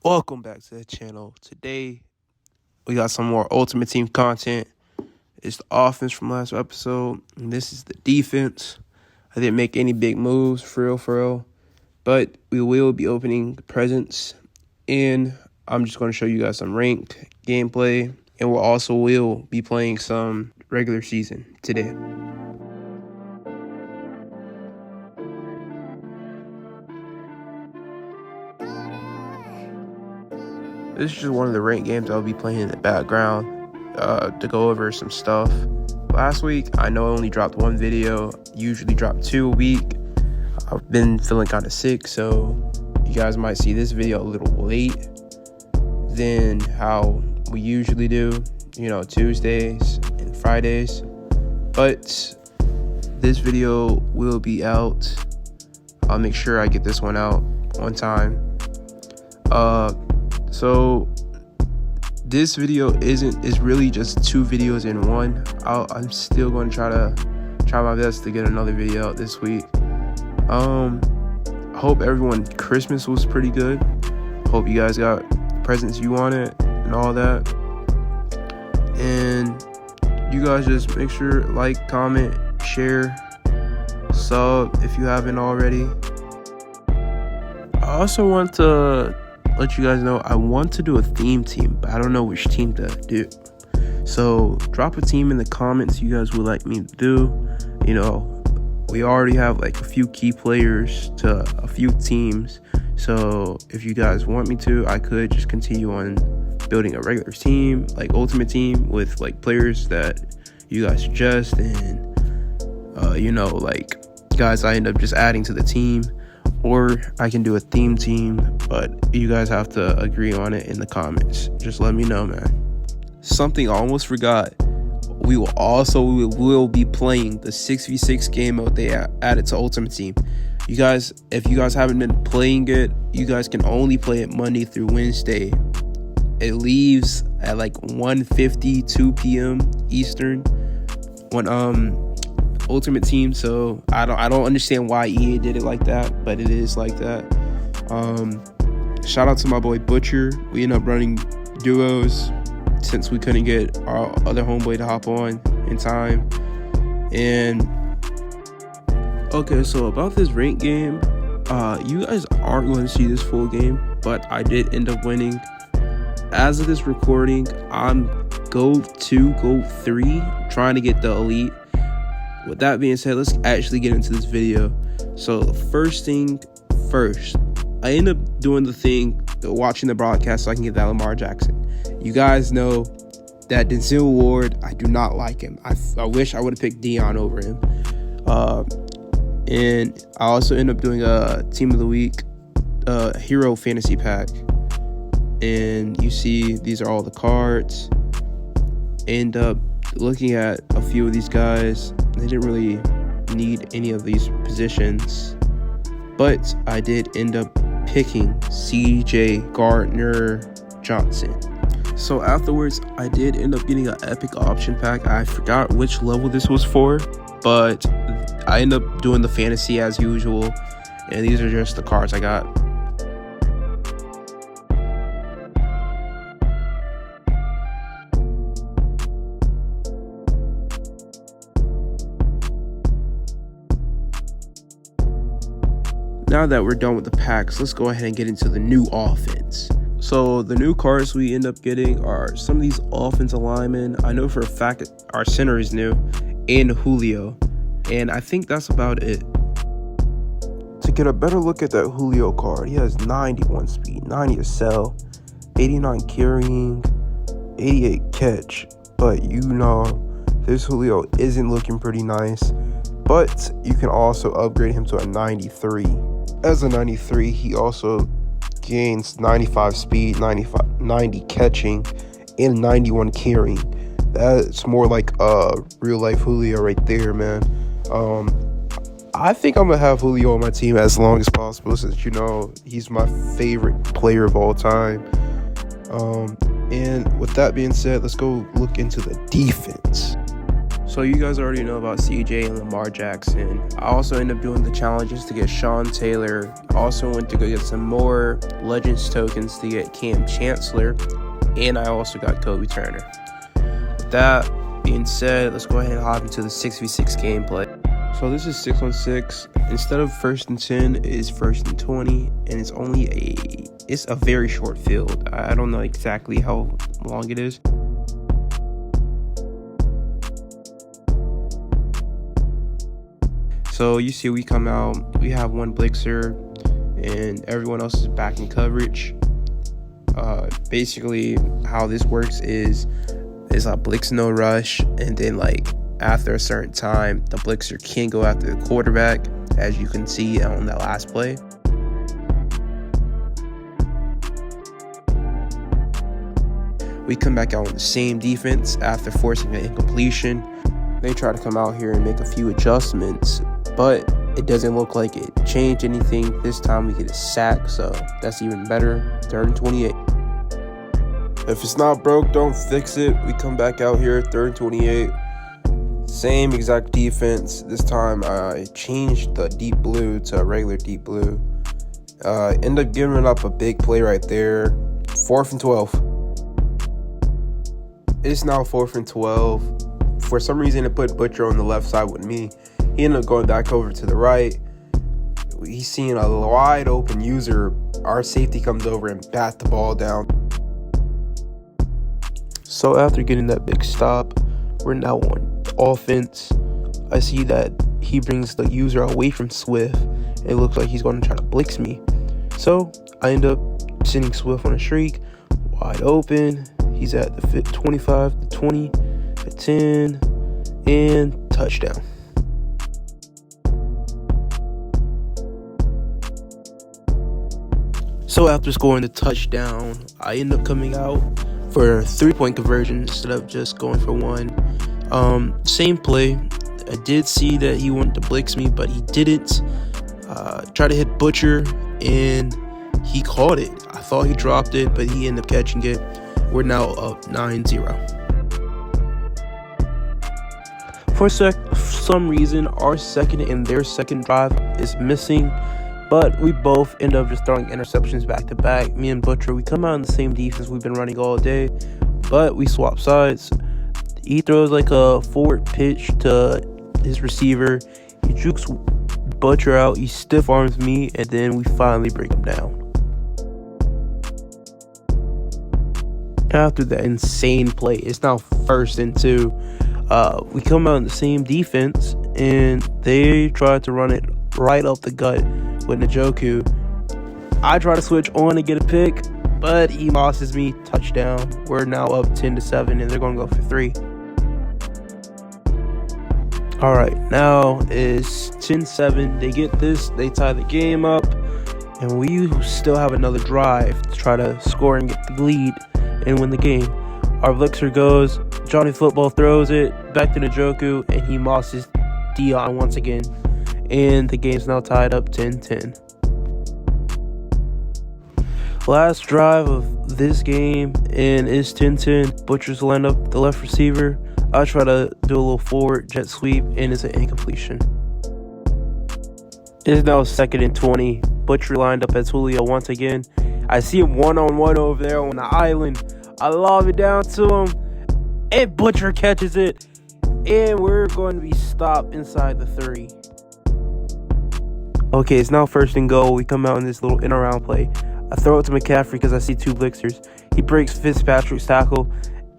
Welcome back to the channel. Today we got some more Ultimate Team content. It's the offense from last episode, and this is the defense. I didn't make any big moves for real, but we will be opening the presents, and I'm just going to show you guys some ranked gameplay, and we'll also be playing some regular season today. This is just one of the ranked games I'll be playing in the background to go over some stuff. Last week, I know I only dropped one video, usually drop 2 a week. I've been feeling kind of sick, so you guys might see this video a little late than how we usually do, Tuesdays and Fridays. But this video will be out. I'll make sure I get this one out on time. So this video is really just 2 videos in one. I'm still going to try my best to get another video out this week. I hope everyone's Christmas was pretty good. Hope you guys got presents you wanted and all that. And you guys just make sure like, comment, share, sub if you haven't already. I also want to let you guys know I want to do a theme team, but I don't know which team to do. So drop a team in the comments you guys would like me to do. We already have like a few key players to a few teams. So if you guys want me to, I could just continue on building a regular team, like Ultimate Team, with like players that you guys suggest, and like guys I end up just adding to the team. Or I can do a theme team, but you guys have to agree on it in the comments. Just let me know, man. Something I almost forgot. We will be playing the 6v6 game mode they added to Ultimate Team. You guys, if you guys haven't been playing it, you guys can only play it Monday through Wednesday. It leaves at like 1:52 p.m. Eastern when Ultimate Team, so I don't understand why EA did it like that, but it is like that. Shout out to my boy Butcher. We ended up running duos since we couldn't get our other homeboy to hop on in time. And okay, so about this rank game, you guys aren't going to see this full game, but I did end up winning. As of this recording, I'm Go 2, Go 3, trying to get the elite. With that being said, let's actually get into this video. So first thing first, I end up doing watching the broadcast so I can get that Lamar Jackson. You guys know that Denzel Ward, I do not like him. I wish I would have picked Dion over him. And I also end up doing a Team of the Week Hero Fantasy Pack. And you see, these are all the cards. End up looking at a few of these guys. They didn't really need any of these positions, but I did end up picking CJ Gardner-Johnson. So afterwards, I did end up getting an epic option pack. I forgot which level this was for, but I ended up doing the fantasy as usual, and these are just the cards I got. Now that we're done with the packs, let's go ahead and get into the new offense. So the new cards we end up getting are some of these offensive linemen. I know for a fact our center is new, and Julio, and I think that's about it. To get a better look at that Julio card, he has 91 speed, 90 accel, 89 carrying, 88 catch. But this Julio isn't looking pretty nice. But you can also upgrade him to a 93. As a 93, he also gains 95 speed, 90 catching, and 91 carrying. That's more like real life Julio right there, man. I think I'm gonna have Julio on my team as long as possible, since he's my favorite player of all time. And with that being said, let's go look into the defense. So So you guys already know about CJ and Lamar Jackson. I also ended up doing the challenges to get Sean Taylor. I also went to go get some more Legends tokens to get Cam Chancellor. And I also got Kobe Turner. With that being said, let's go ahead and hop into the 6v6 gameplay. So this is 6-on-6. Instead of 1st and 10, it is 1st and 20. And it's a very short field. I don't know exactly how long it is. So you see we come out, we have one blitzer, and everyone else is back in coverage. Basically, how this works is a blitz no rush, and then like after a certain time, the blitzer can go after the quarterback, as you can see on that last play. We come back out on the same defense after forcing an incompletion. They try to come out here and make a few adjustments, but it doesn't look like it changed anything. This time we get a sack, so that's even better. 3rd and 28. If it's not broke, don't fix it. We come back out here, 3rd and 28. Same exact defense. This time I changed the deep blue to a regular deep blue. End up giving up a big play right there. 4th and 12. It's now 4th and 12. For some reason, it put Butcher on the left side with me. He ended up going back over to the right. He's seeing a wide open user. Our safety comes over and bats the ball down. So after getting that big stop, we're now on offense. I see that he brings the user away from Swift. It looks like he's going to try to blitz me. So I end up sending Swift on a streak, wide open. He's at the 25, the 20, the 10, and touchdown. So after scoring the touchdown, I end up coming out for a 3-point conversion instead of just going for one. Same play. I did see that he wanted to blitz me, but he didn't. Tried to hit Butcher, and he caught it. I thought he dropped it, but he ended up catching it. We're now up 9-0. For some reason, our second and their second drive is missing, but we both end up just throwing interceptions back to back. Me and Butcher, we come out in the same defense we've been running all day, but we swap sides. He throws like a forward pitch to his receiver. He jukes Butcher out. He stiff arms me, and then we finally bring him down. After that insane play, it's now 1st and 2. We come out in the same defense, and they try to run it right up the gut with Njoku. I try to switch on to get a pick, but he losses me. Touchdown. We're now up 10-7, and they're going to go for 3. All right, now is 10-7. They get this. They tie the game up, and we still have another drive to try to score and get the lead and win the game. Our blitzer goes. Johnny Football throws it back to Njoku, and he mosses Dion once again. And the game's now tied up 10-10. Last drive of this game, and it's 10-10. Butcher's lined up the left receiver. I try to do a little forward jet sweep, and it's an incompletion. It's now 2nd and 20. Butcher lined up as Julio once again. I see him one-on-one over there on the island. I lob it down to him, and Butcher catches it. And we're going to be stopped inside the 3. Okay, it's now 1st and goal. We come out in this little in-around play. I throw it to McCaffrey because I see 2 blitzers. He breaks Fitzpatrick's tackle.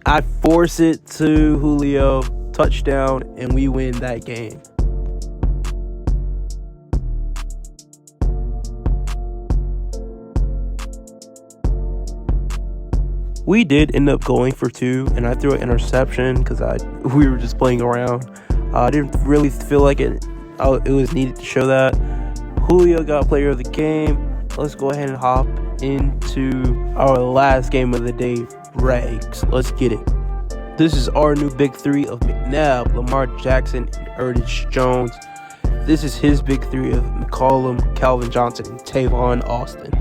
I force it to Julio. Touchdown, and we win that game. We did end up going for 2, and I threw an interception because we were just playing around. I didn't really feel like it was needed to show that. Julio got player of the game. Let's go ahead and hop into our last game of the day, Rags. Let's get it. This is our new big 3 of McNabb, Lamar Jackson, and Ernest Jones. This is his big 3 of McCollum, Calvin Johnson, and Tavon Austin.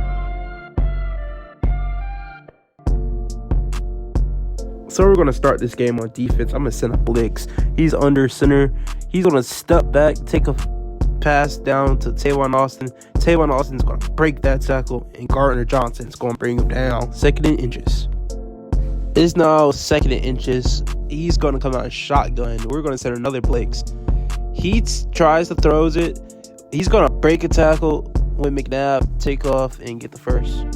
So we're going to start this game on defense. I'm going to send a blitz. He's under center. He's going to step back, take a pass down to Tavon Austin. Tavon Austin's going to break that tackle, and Gardner Johnson's going to bring him down. 2nd and inches. It's now 2nd and inches. He's going to come out and shotgun. We're going to send another blitz. He tries to throws it. He's going to break a tackle with McNabb, take off, and get the first.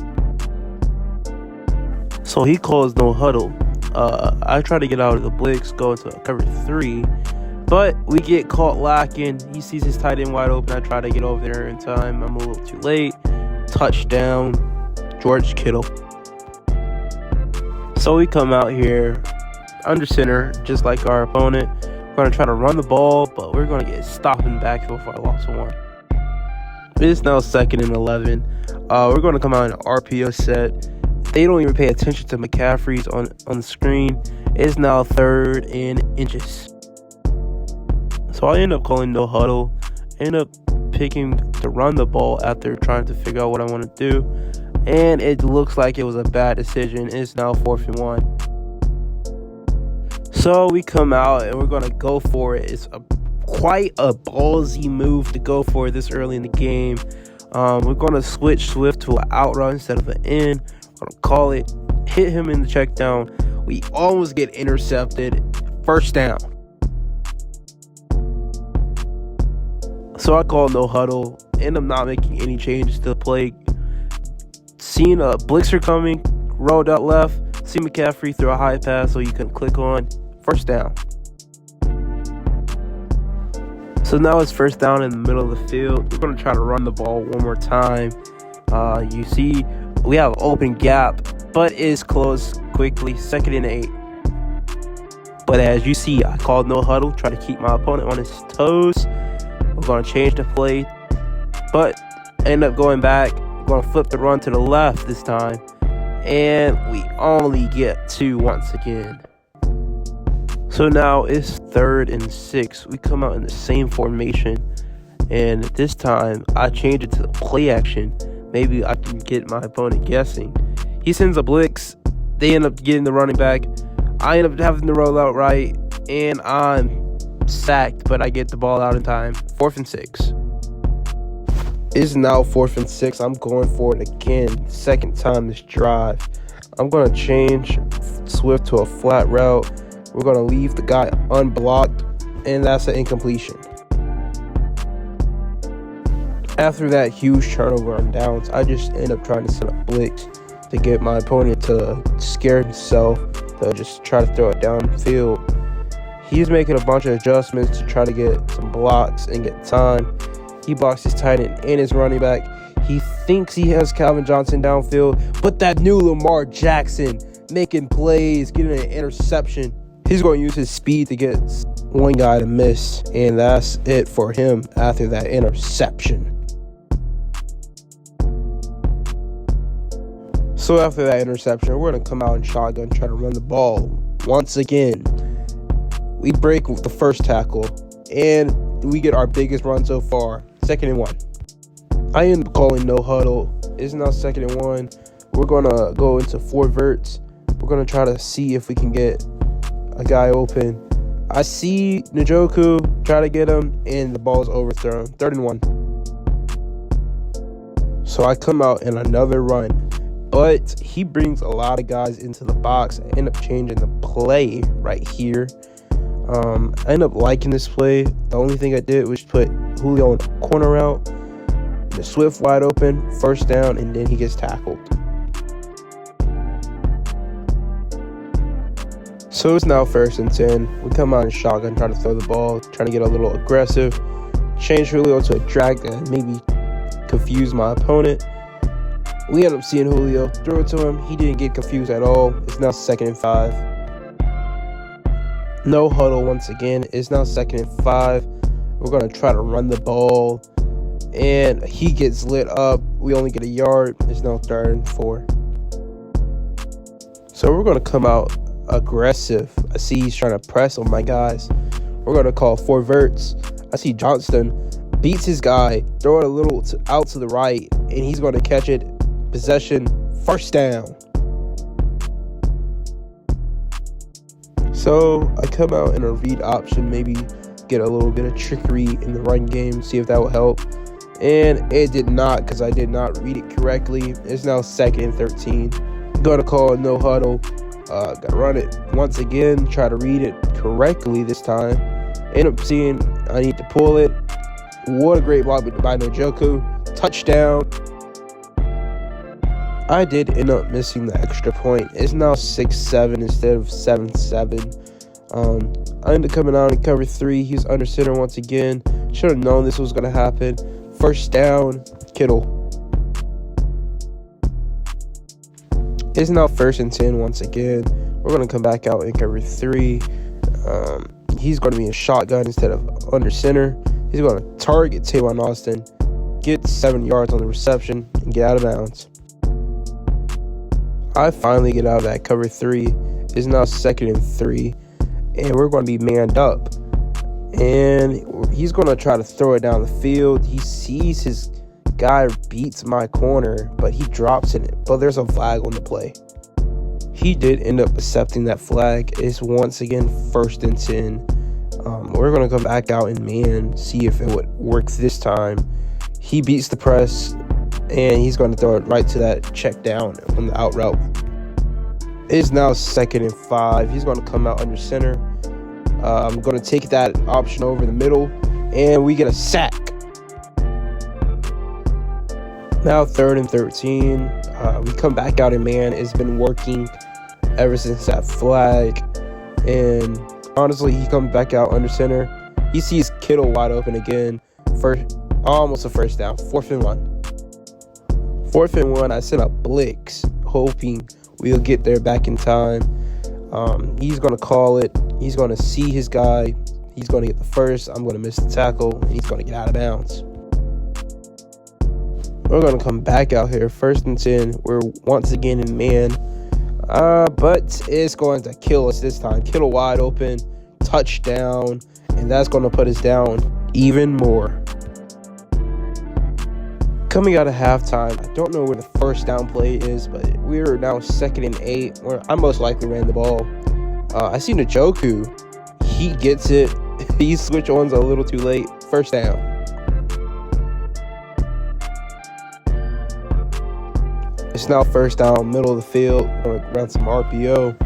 So he calls no huddle. I try to get out of the blitz, go into cover 3, but we get caught lacking. He sees his tight end wide open. I try to get over there in time. I'm a little too late. Touchdown, George Kittle. So we come out here under center, just like our opponent. We're going to try to run the ball, but we're going to get stopped in the backfield for a loss of 1. It's now 2nd and 11. We're going to come out in an RPO set. They don't even pay attention to McCaffrey's on the screen. It's now 3rd and inches. So I end up calling no huddle. End up picking to run the ball after trying to figure out what I want to do. And it looks like it was a bad decision. It's now 4th and 1. So we come out and we're going to go for it. It's quite a ballsy move to go for this early in the game. We're going to switch Swift to an out run instead of an in. We're going to call it, hit him in the check down. We almost get intercepted. 1st down. So I call no huddle. End up not making any changes to the play. Seeing a blitzer coming, rolled out left. See McCaffrey throw a high pass so you can click on. 1st down. So now it's 1st down in the middle of the field. We're going to try to run the ball one more time. You see we have an open gap, but it's closed quickly. 2nd and 8. But as you see, I called no huddle, try to keep my opponent on his toes. We're going to change the play, but end up going back. We're going to flip the run to the left this time, and we only get 2 once again. So now it's 3rd and 6. We come out in the same formation, and this time I change it to play action. Maybe I can get my opponent guessing. He sends a blitz. They end up getting the running back. I end up having to roll out right, and I'm sacked, but I get the ball out in time. 4th and 6. It's now 4th and 6. I'm going for it again. 2nd time this drive. I'm going to change Swift to a flat route. We're going to leave the guy unblocked, and that's an incompletion. After that huge turnover on downs, I just end up trying to set up blitz to get my opponent to scare himself, to just try to throw it downfield. He's making a bunch of adjustments to try to get some blocks and get time. He blocks his tight end and his running back. He thinks he has Calvin Johnson downfield, but that new Lamar Jackson making plays, getting an interception. He's going to use his speed to get one guy to miss, and that's it for him after that interception. So after that interception, we're going to come out in shotgun, try to run the ball once again. We break with the first tackle, and we get our biggest run so far. 2nd and 1. I end up calling no huddle. It's now 2nd and 1. We're going to go into 4 verts. We're going to try to see if we can get a guy open. I see Njoku, try to get him, and the ball is overthrown. 3rd and 1. So I come out in another run, but he brings a lot of guys into the box. I end up changing the play right here. I end up liking this play. The only thing I did was put Julio on the corner route, the Swift wide open, 1st down, and then he gets tackled. So it's now 1st and 10. We come out in shotgun, trying to throw the ball, trying to get a little aggressive. Change Julio to a drag that maybe confuse my opponent. We end up seeing Julio, throw it to him. He didn't get confused at all. It's now 2nd and 5. No huddle once again. It's now 2nd and 5. We're going to try to run the ball, and he gets lit up. We only get a yard. It's now 3rd and 4. So we're going to come out aggressive. I see he's trying to press on my guys. We're going to call 4 verts. I see Johnston beats his guy, throw it a little out to the right, and he's going to catch it. Possession, 1st down. So I come out in a read option, maybe get a little bit of trickery in the run game, see if that will help. And it did not, because I did not read it correctly. It's now 2nd and 13. Gonna call no huddle. Gotta run it once again, try to read it correctly this time. End up seeing I need to pull it. What a great block by Njoku. Touchdown. I did end up missing the extra point. It's now 6-7 instead of 7-7. I ended up coming out in cover 3. He's under center once again. Should have known this was going to happen. First down, Kittle. It's now 1st and 10 once again. We're going to come back out in cover 3. He's going to be in shotgun instead of under center. He's going to target Tavon Austin, get 7 yards on the reception, and get out of bounds. I finally get out of that cover 3. It's now 2nd and 3. And we're going to be manned up. And he's going to try to throw it down the field. He sees his guy beats my corner, but he drops in it. But there's a flag on the play. He did end up accepting that flag. It's once again 1st and 10. We're going to come back out and man, see if it would work this time. He beats the press, and he's going to throw it right to that check down on the out route. It's now 2nd and 5. He's going to come out under center. I'm going to take that option over the middle, and we get a sack. Now 3rd and 13. We come back out in man. It's been working ever since that flag. And honestly, he comes back out under center. He sees Kittle wide open again. Almost a first down. 4th and 1. 4th and 1. I sent a blitz, hoping we'll get there back in time. He's going to call it. He's going to see his guy. He's going to get the first. I'm going to miss the tackle, and he's going to get out of bounds. We're going to come back out here. 1st and 10. We're once again in man. But it's going to kill us this time. Kittle wide open. Touchdown. And that's going to put us down even more. Coming out of halftime, I don't know where the first down play is, but we're now 2nd and 8, where I most likely ran the ball. I see Njoku. He gets it. He switch ons a little too late. First down. It's now 1st down, middle of the field. We're going to run some RPO.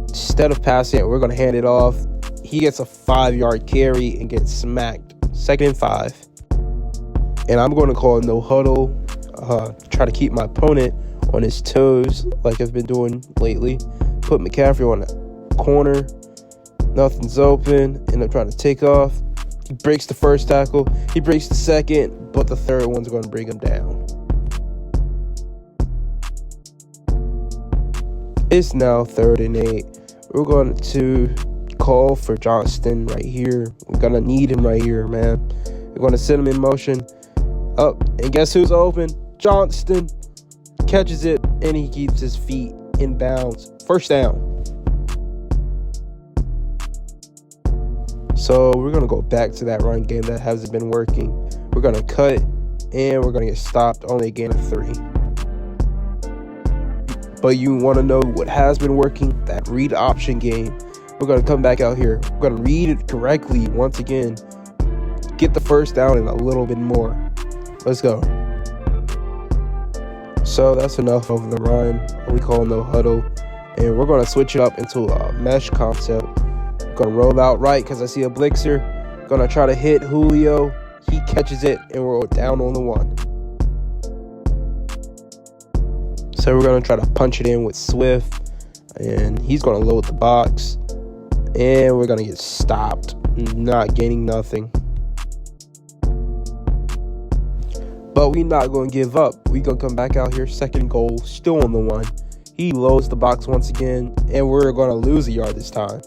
Instead of passing it, we're going to hand it off. He gets a 5-yard carry and gets smacked. 2nd and 5. And I'm going to call no huddle. Try to keep my opponent on his toes like I've been doing lately. Put McCaffrey on the corner. Nothing's open. End up trying to take off. He breaks the first tackle. He breaks the second. But the third one's going to bring him down. It's now 3rd and 8. We're going to call for Johnston right here. We're going to need him right here, man. We're going to send him in motion. Up, and guess who's open? Johnston catches it, and he keeps his feet in bounds. First down. So we're going to go back to that run game that hasn't been working. We're going to cut, and we're going to get stopped. Only a gain of 3. But you want to know what has been working? That read option game. We're going to come back out here. We're going to read it correctly once again. Get the first down and a little bit more. Let's go. So that's enough of the run. We call no huddle. And we're going to switch it up into a mesh concept. We're going to roll out right because I see a blitzer. Going to try to hit Julio. He catches it, and we're down on the 1. So we're going to try to punch it in with Swift. And he's going to load the box. And we're going to get stopped. Not gaining nothing. But we're not going to give up. We're going to come back out here. 2nd goal. Still on the 1. He loads the box once again. And we're going to lose a yard this time.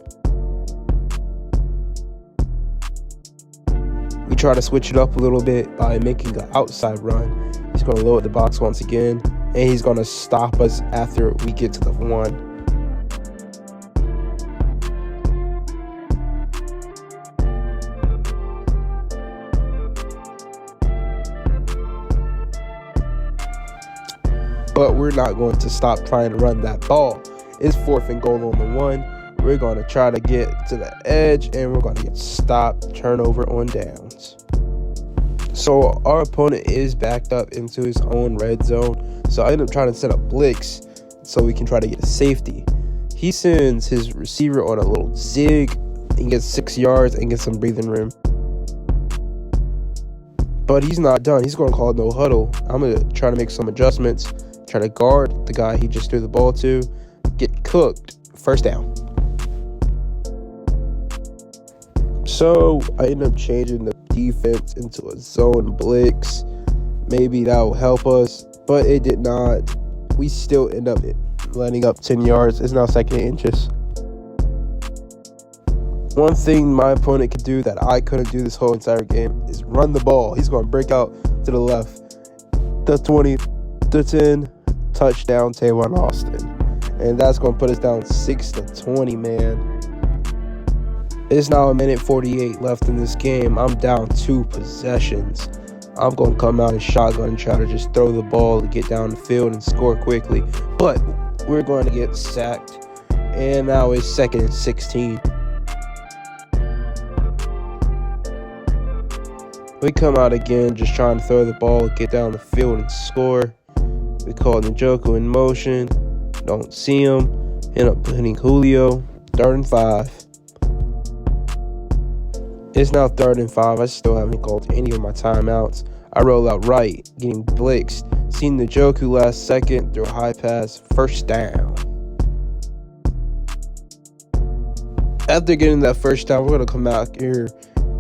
We try to switch it up a little bit by making an outside run. He's going to load the box once again. And he's going to stop us after we get to the 1. But we're not going to stop trying to run that ball. It's 4th and goal on the 1. We're going to try to get to the edge, and we're going to get stopped, turnover on downs. So our opponent is backed up into his own red zone. So I end up trying to set up blitz so we can try to get a safety. He sends his receiver on a little zig. He gets 6 yards and gets some breathing room. But he's not done. He's going to call no huddle. I'm going to try to make some adjustments, try to guard the guy he just threw the ball to, get cooked. 1st down. So I end up changing the defense into a zone blitz. Maybe that will help us, but it did not. We still end up letting up 10 yards. It's now 2nd and inches. One thing my opponent could do that I couldn't do this whole entire game is run the ball. He's going to break out to the left. The 20, the 10, touchdown, Tavon Austin. And that's going to put us down 6-20, man. It's now 1:48 left in this game. I'm down 2 possessions. I'm going to come out in shotgun and try to just throw the ball to get down the field and score quickly. But we're going to get sacked. And now it's 2nd and 16. We come out again just trying to throw the ball, get down the field and score. We call Njoku in motion. Don't see him. End up hitting Julio. 3rd and 5. It's now 3rd and 5. I still haven't called any of my timeouts. I roll out right, getting blitzed. Seen the Njoku last second, through a high pass, 1st down. After getting that 1st down, we're going to come out here,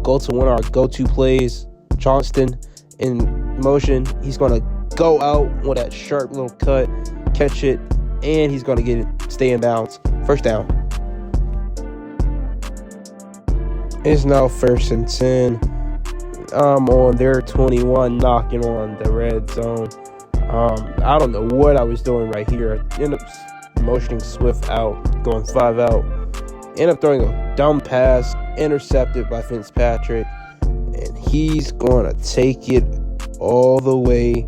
go to one of our go-to plays. Johnston in motion. He's going to go out with that sharp little cut, catch it, and he's going to get it, stay in bounds. 1st down. It's now 1st and 10. I'm on their 21, knocking on the red zone. I don't know what I was doing right here. I ended up motioning Swift out, going 5 out. End up throwing a dumb pass, intercepted by Fitzpatrick. And he's going to take it all the way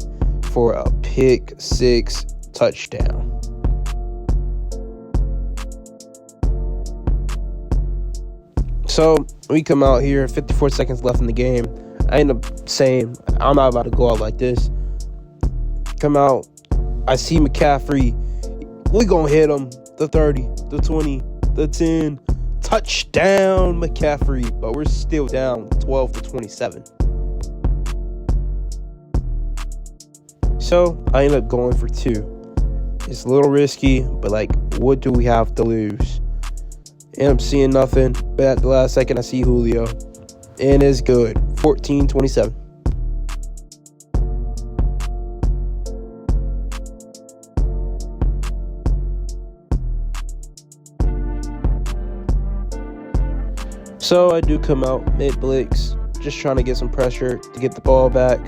for a pick 6 touchdown. So we come out here, 54 seconds left in the game. I end up saying, I'm not about to go out like this. Come out. I see McCaffrey. We gonna hit him. The 30, the 20, the 10. Touchdown, McCaffrey. But we're still down 12-27. So I end up going for 2. It's a little risky, but like, what do we have to lose? End up seeing nothing, but at the last second I see Julio, and it's good. 14-27. So I do come out mid-blitz, just trying to get some pressure to get the ball back.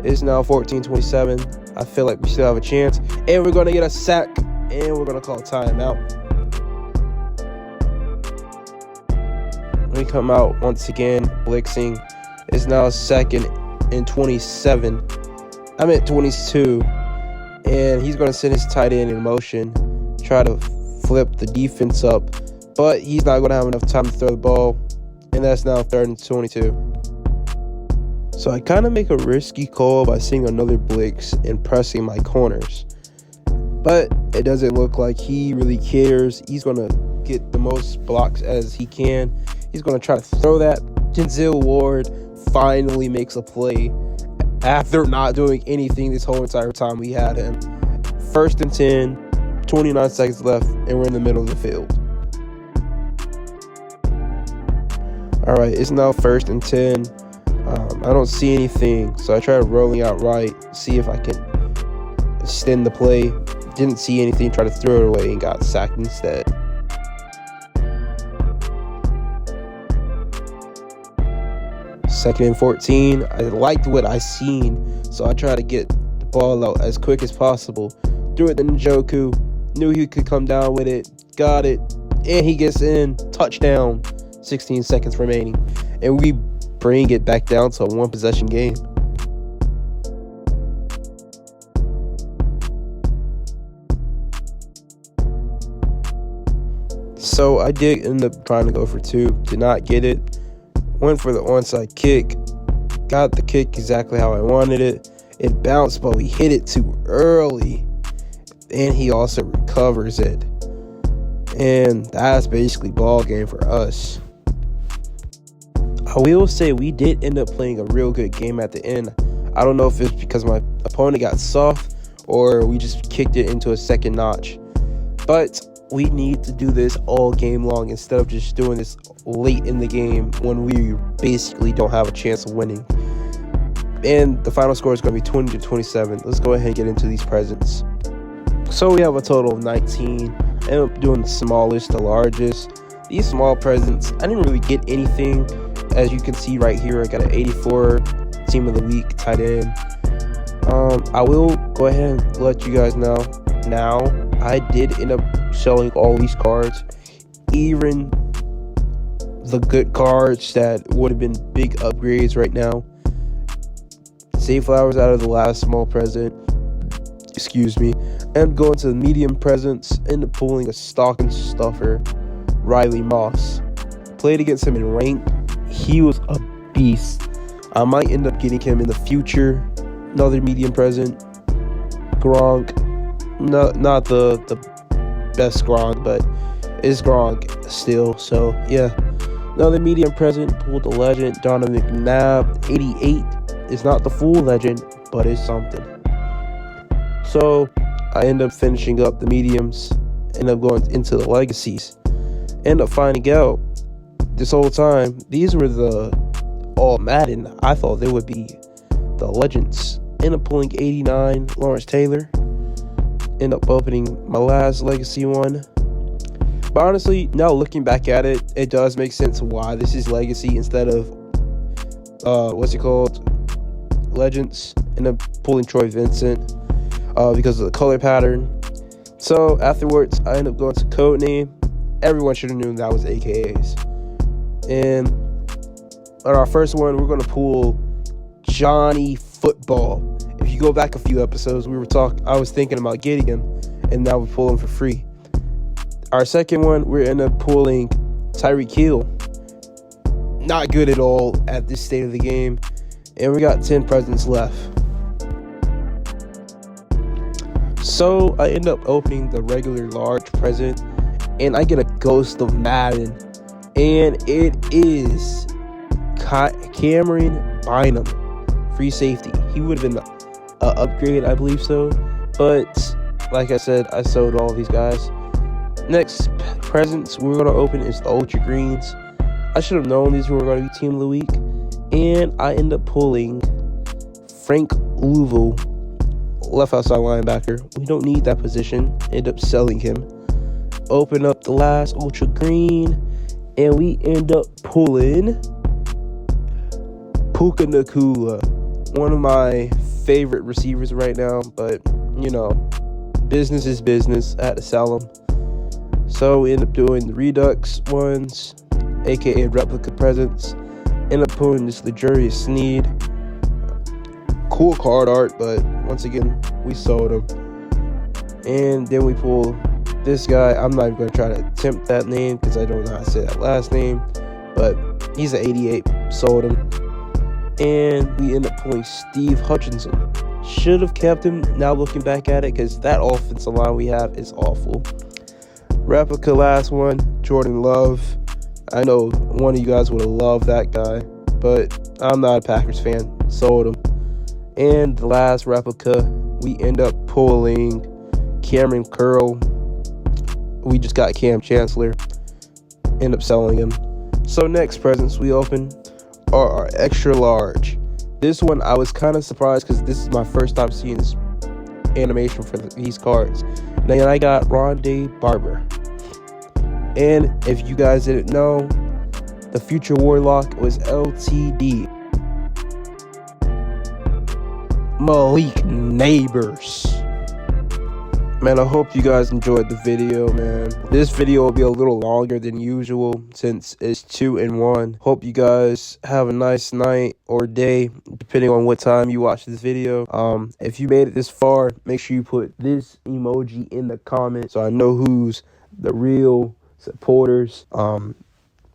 It's now 14-27. I feel like we still have a chance, and we're going to get a sack, and we're going to call timeout. We come out once again, blitzing. It's now 2nd and 27. I'm at 22. And he's going to send his tight end in motion, try to flip the defense up. But he's not going to have enough time to throw the ball. And that's now 3rd and 22. So I kind of make a risky call by seeing another blitz and pressing my corners. But it doesn't look like he really cares. He's going to get the most blocks as he can. He's going to try to throw that. Denzel Ward finally makes a play after not doing anything this whole entire time we had him. 1st and 10, 29 seconds left, and we're in the middle of the field. All right, it's now 1st and 10. I don't see anything, so I try rolling out right, see if I can extend the play. Didn't see anything, tried to throw it away, and got sacked instead. 2nd and 14. I liked what I seen, so I tried to get the ball out as quick as possible. Threw it to Njoku, knew he could come down with it, got it, and he gets in. Touchdown. 16 seconds remaining, and we bring it back down to a 1-possession game. So I did end up trying to go for 2, did not get it. Went for the onside kick, got the kick exactly how I wanted it. It bounced, but we hit it too early, and he also recovers it. And that's basically ball game for us. I will say we did end up playing a real good game at the end. I don't know if it's because my opponent got soft or we just kicked it into a second notch. But we need to do this all game long instead of just doing this late in the game when we basically don't have a chance of winning. And the final score is going to be 20-27. Let's go ahead and get into these presents. So we have a total of 19. I ended up doing the smallest to largest. These small presents, I didn't really get anything. As you can see right here, I got an 84 team of the week tight end. I will go ahead and let you guys know now, I did end up selling all these cards, even the good cards that would have been big upgrades right now. Save Flowers out of the last small present, excuse me, and going to the medium presents, end up pulling a stocking stuffer, Riley Moss. Played against him in ranked. He was a beast. I might end up getting him in the future. Another medium present, Gronk. Not the best Gronk, but it's Gronk still. So yeah, another medium present. Pulled the legend, Donovan McNabb, 88. It's not the full legend, but it's something. So I end up finishing up the mediums, end up going into the legacies. End up finding out this whole time these were the all Madden. I thought they would be the legends. End up pulling 89, Lawrence Taylor. End up opening my last legacy one. But honestly, now looking back at it, it does make sense why this is legacy instead of legends. End up pulling Troy Vincent because of the color pattern. So afterwards, I end up going to Codename. Everyone should have known that was AKAs. And on our first one, we're going to pull Johnny Football. If you go back a few episodes, I was thinking about getting him, and now we pull him for free. Our second one, we're end up pulling Tyreek Hill. Not good at all at this state of the game. And we got 10 presents left. So I end up opening the regular large present, and I get a Ghost of Madden. And it is Cameron Bynum, free safety. He would have been an upgrade, I believe so. But like I said, I sold all these guys. Next presents we're going to open is the Ultra Greens. I should have known these were going to be Team of the Week. And I end up pulling Frank Louisville, left outside linebacker. We don't need that position. End up selling him. Open up the last Ultra Green. And we end up pulling Puka Nacua, one of my favorite receivers right now. But, you know, business is business. I had to sell them. So we end up doing the Redux ones, aka replica presents. End up pulling this Luxurious Sneed. Cool card art, but once again, we sold him. And then we pull this guy. I'm not even going to try to attempt that name because I don't know how to say that last name. But he's an 88. Sold him. And we end up pulling Steve Hutchinson. Should have kept him now looking back at it because that offensive line we have is awful. Replica last one, Jordan Love. I know one of you guys would have loved that guy, but I'm not a Packers fan. Sold him. And the last replica, we end up pulling Cameron Curl. We just got Cam Chancellor. End up selling him. So next presents we open are our extra large. This one I was kind of surprised because this is my first time seeing this animation for these cards. Then I got Rondé Barber. And if you guys didn't know, the future Warlock was LTD. Malik Neighbors. Man, I hope you guys enjoyed the video, man. This video will be a little longer than usual since it's 2 in 1. Hope you guys have a nice night or day, depending on what time you watch this video. If you made it this far, make sure you put this emoji in the comments so I know who's the real supporters.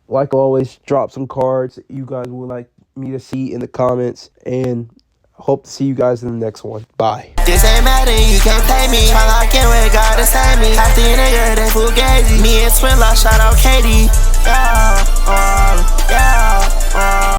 Like always, drop some cards that you guys would like me to see in the comments, and hope to see you guys in the next one. Bye. This ain't matter, you can't play me. Try locking with God to save me. After in a year, they fugazi. Me and Swindler, shout out Katie. Yeah.